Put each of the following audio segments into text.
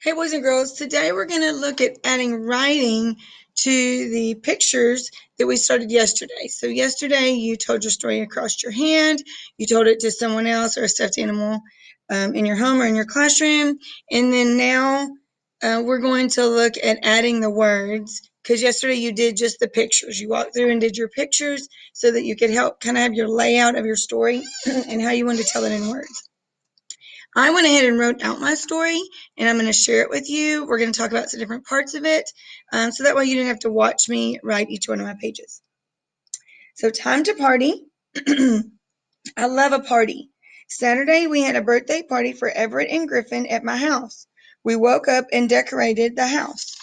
Hey, boys and girls, today we're going to look at adding writing to the pictures that we started yesterday. So yesterday you told your story across your hand, you told it to someone else or a stuffed animal in your home or in your classroom, and then now we're going to look at adding the words, because yesterday you did just the pictures. You walked through and did your pictures so that you could help kind of have your layout of your story and how you wanted to tell it in words. I went ahead and wrote out my story, and I'm going to share it with you. We're going to talk about some different parts of it, so that way you didn't have to watch me write each one of my pages. So, time to party. I love a party. Saturday, we had a birthday party for Everett and Griffin at my house. We woke up and decorated the house.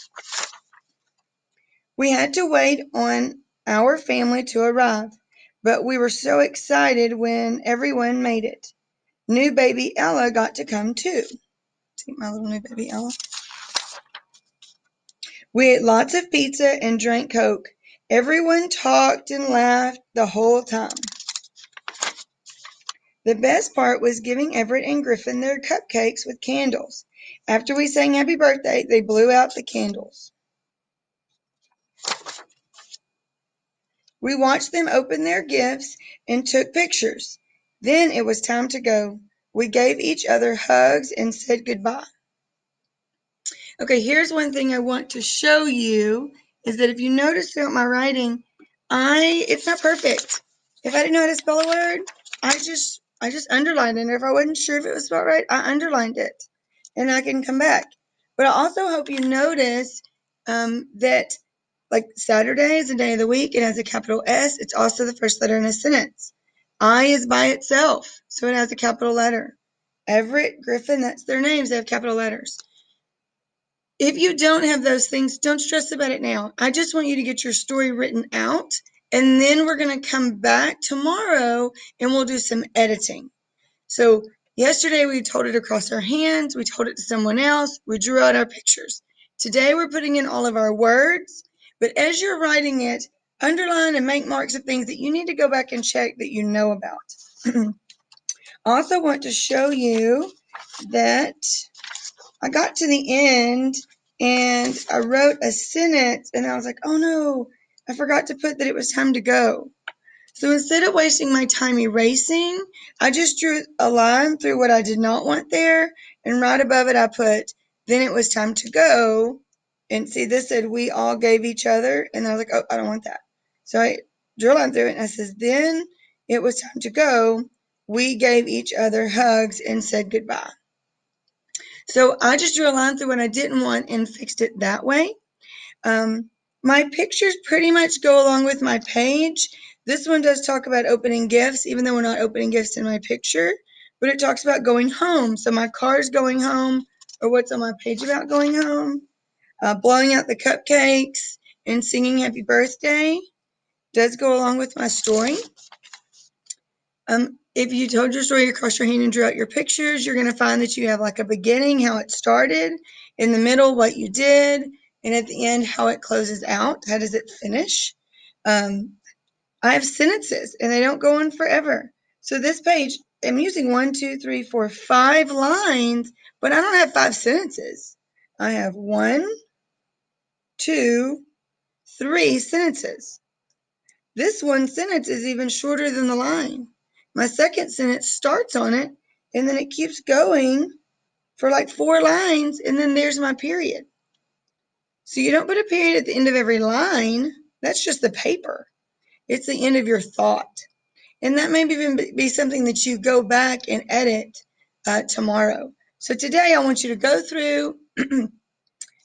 We had to wait on our family to arrive, but we were so excited when everyone made it. New baby Ella got to come too. See my little new baby Ella? We ate lots of pizza and drank Coke. Everyone talked and laughed the whole time. The best part was giving Everett and Griffin their cupcakes with candles. After we sang happy birthday, they blew out the candles. We watched them open their gifts and took pictures. Then it was time to go. We gave each other hugs and said goodbye. Okay, here's one thing I want to show you is that if you notice throughout my writing, it's not perfect. If I didn't know how to spell a word, I just underlined it. And if I wasn't sure if it was spelled right, I underlined it. And I can come back. But I also hope you notice that like Saturday is a day of the week. It has a capital S. It's also the first letter in a sentence. I is by itself, so it has a capital letter. Everett, Griffin, that's their names. They have capital letters. If you don't have those things, don't stress about it now. I just want you to get your story written out, and then we're going to come back tomorrow and we'll do some editing. So yesterday we told it across our hands, we told it to someone else, we drew out our pictures. Today we're putting in all of our words, but as you're writing it, underline and make marks of things that you need to go back and check that you know about. I also want to show you that I got to the end and I wrote a sentence and I was like, oh no, I forgot to put that it was time to go. So instead of wasting my time erasing, I just drew a line through what I did not want there, and right above it I put, then it was time to go. And see, this said we all gave each other, and I was like, oh, I don't want that. So I drew a line through it and I says, then it was time to go. We gave each other hugs and said goodbye. So I just drew a line through what I didn't want and fixed it that way. My pictures pretty much go along with my page. This one does talk about opening gifts, even though we're not opening gifts in my picture, but it talks about going home. So my car's going home, or what's on my page about going home, blowing out the cupcakes and singing happy birthday does go along with my story. If you told your story across your hand and drew out your pictures, you're going to find that you have like a beginning, how it started, in the middle, what you did, and at the end, how it closes out. How does it finish? I have sentences, and they don't go on forever. So this page, I'm using 1, 2, 3, 4, 5 lines, but I don't have 5 sentences. I have 1, 2, 3 sentences. This one sentence is even shorter than the line. My second sentence starts on it, and then it keeps going for like 4 lines, and then there's my period. So you don't put a period at the end of every line. That's just the paper. It's the end of your thought. And that may even be something that you go back and edit tomorrow. So today I want you to go through.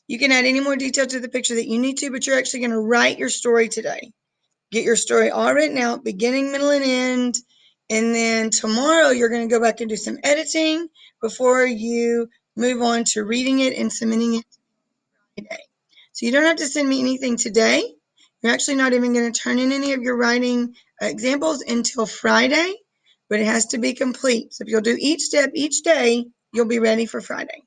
You can add any more detail to the picture that you need to, but you're actually going to write your story today. Get your story all written out, beginning, middle, and end. And then tomorrow you're going to go back and do some editing before you move on to reading it and submitting it today. So you don't have to send me anything today. You're actually not even going to turn in any of your writing examples until Friday, but it has to be complete. So if you'll do each step each day, you'll be ready for Friday.